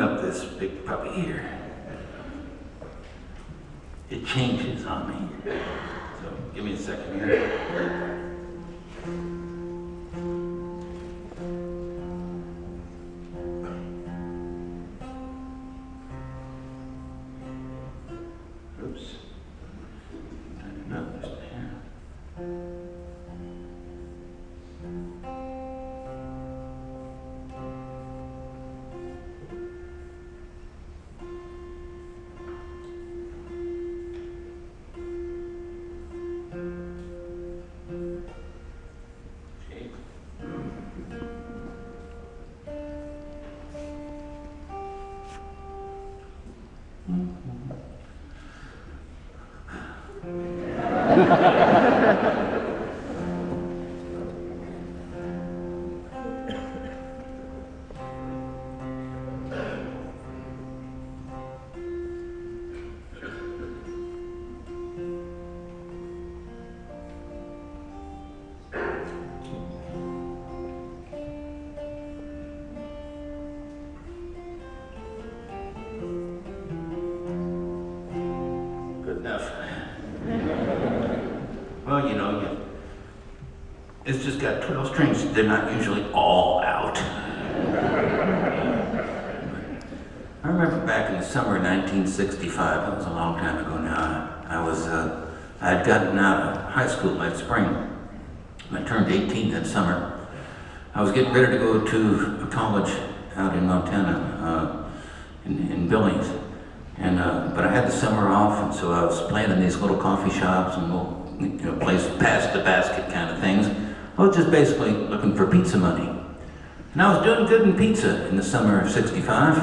up this big puppy here. It changes on me. So give me a second here. Oops. Tighten up just there. Good enough. Well, you know, it's just got 12 strings. They're not usually all out. I remember back in the summer of 1965, that was a long time ago now, I had gotten out of high school that spring. I turned 18 that summer. I was getting ready to go to a college out in Montana, in Billings. But I had the summer off, and so I was playing in these little coffee shops and little, places past the basket kind of things. I was just basically looking for pizza money. And I was doing good in pizza in the summer of '65.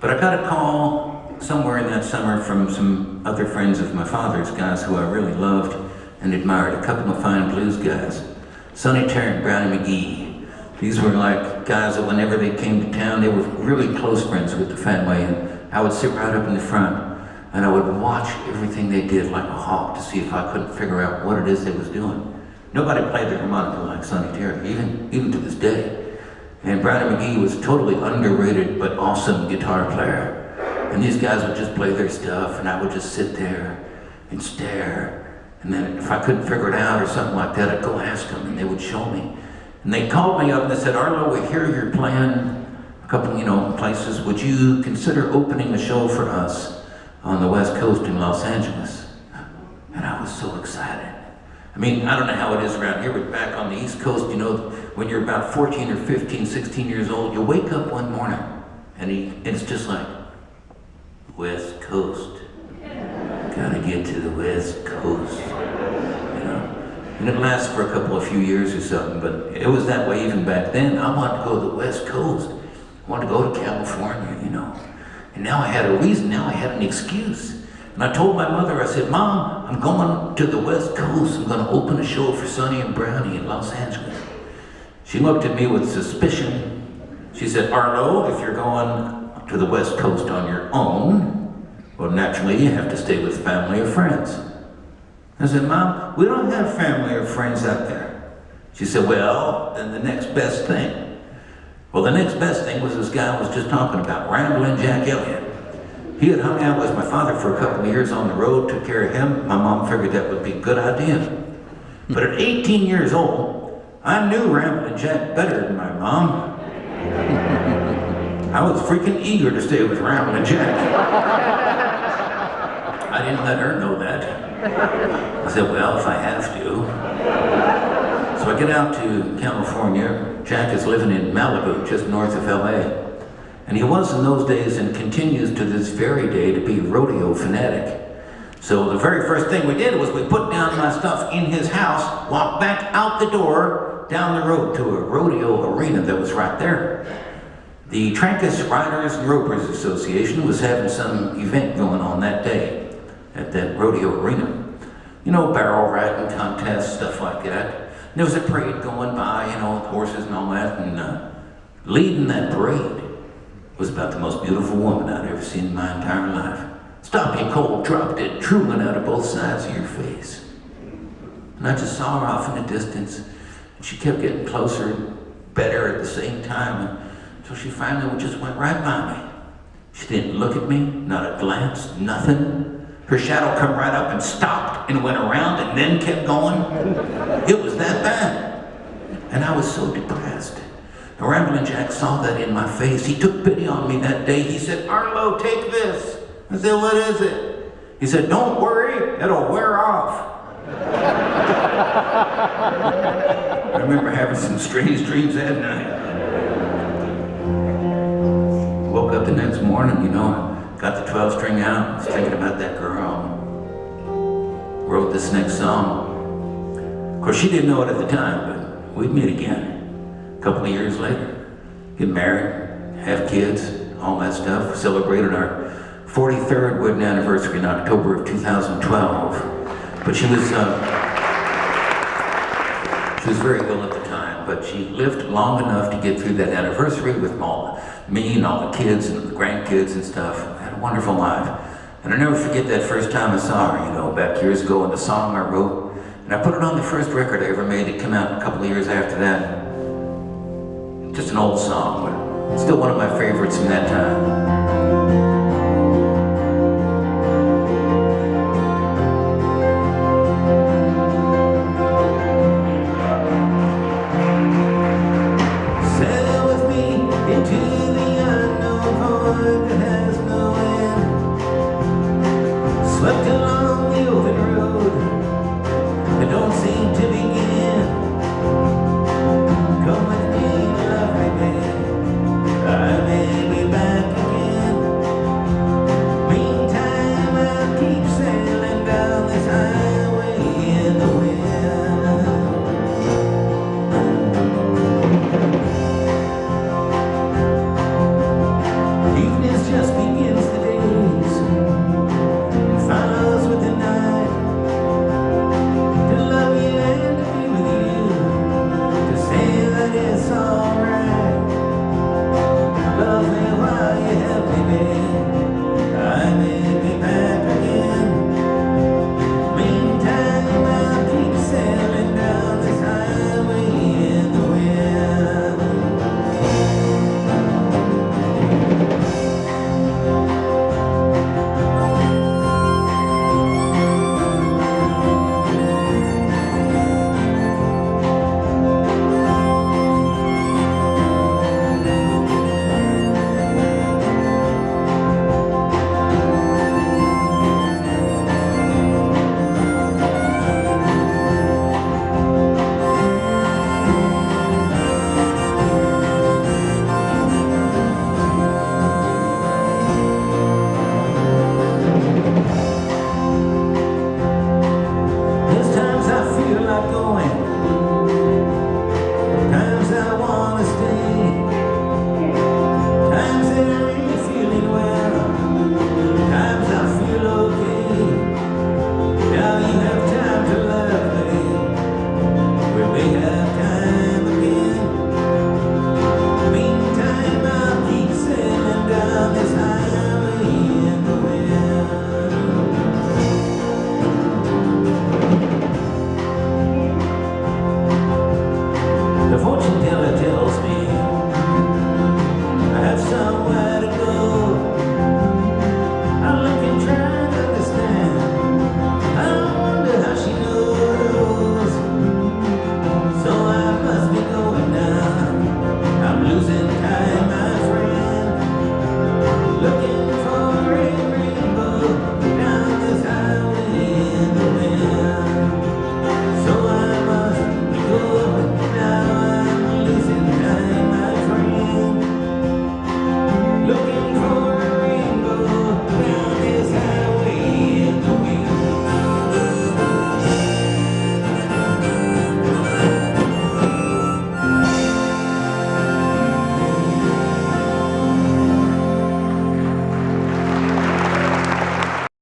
But I got a call somewhere in that summer from some other friends of my father's, guys who I really loved and admired, a couple of fine blues guys, Sonny Terry and Brownie McGee. These were like guys that whenever they came to town, they were really close friends with the family, and I would sit right up in the front and I would watch everything they did like a hawk to see if I couldn't figure out what it is they was doing. Nobody played the harmonica like Sonny Terry, even to this day. And Brownie McGee was a totally underrated but awesome guitar player. And these guys would just play their stuff, and I would just sit there and stare. And then if I couldn't figure it out or something like that, I'd go ask them, and they would show me. And they called me up and they said, "Arlo, we hear you're playing a couple, places. Would you consider opening a show for us on the West Coast in Los Angeles?" And I was so excited. I mean, I don't know how it is around here, but back on the East Coast, when you're about 14 or 15, 16 years old, you wake up one morning and it's just like, West Coast. Gotta get to the West Coast. And it lasts for a few years or something, but it was that way even back then. I wanted to go to the West Coast. I wanted to go to California, And now I had a reason, now I had an excuse. And I told my mother, I said, "Mom, I'm going to the West Coast. I'm going to open a show for Sonny and Brownie in Los Angeles." She looked at me with suspicion. She said, "Arlo, if you're going to the West Coast on your own, well, naturally you have to stay with family or friends." I said, "Mom, we don't have family or friends out there." She said, "Well, then the next best thing." Well, the next best thing was this guy I was just talking about, Ramblin' Jack Elliott. He had hung out with my father for a couple of years on the road, took care of him. My mom figured that would be a good idea. But at 18 years old, I knew Ramblin' Jack better than my mom. I was freaking eager to stay with Ramblin' Jack. I didn't let her know that. I said, "Well, if I have to." So I get out to California. Jack is living in Malibu, just north of LA. And he was in those days and continues to this very day to be a rodeo fanatic. So the very first thing we did was we put down my stuff in his house, walked back out the door, down the road to a rodeo arena that was right there. The Trancas Riders and Ropers Association was having some event going on that day at that rodeo arena. Barrel riding contests, stuff like that. And there was a parade going by, with horses and all that, and leading that parade was about the most beautiful woman I'd ever seen in my entire life. Stop you cold, drop dead, drooling out of both sides of your face. And I just saw her off in the distance, and she kept getting closer and better at the same time. So she finally just went right by me. She didn't look at me, not a glance, nothing. Her shadow come right up and stopped and went around and then kept going. It was that bad. And I was so depressed. The Ramblin' Jack saw that in my face. He took pity on me that day. He said, "Arlo, take this." I said, "What is it?" He said, "Don't worry, it'll wear off." I remember having some strange dreams that night. Woke up the next morning, got the 12-string out, was thinking about that girl. Wrote this next song. Of course, she didn't know it at the time, but we'd meet again. A couple of years later, get married, have kids, all that stuff. We celebrated our 43rd wedding anniversary in October of 2012. But she was very ill at the time, but she lived long enough to get through that anniversary with me and all the kids and the grandkids and stuff. Had a wonderful life. And I'll never forget that first time I saw her, back years ago, and the song I wrote. And I put it on the first record I ever made. It came out a couple of years after that. Just an old song, but still one of my favorites from that time.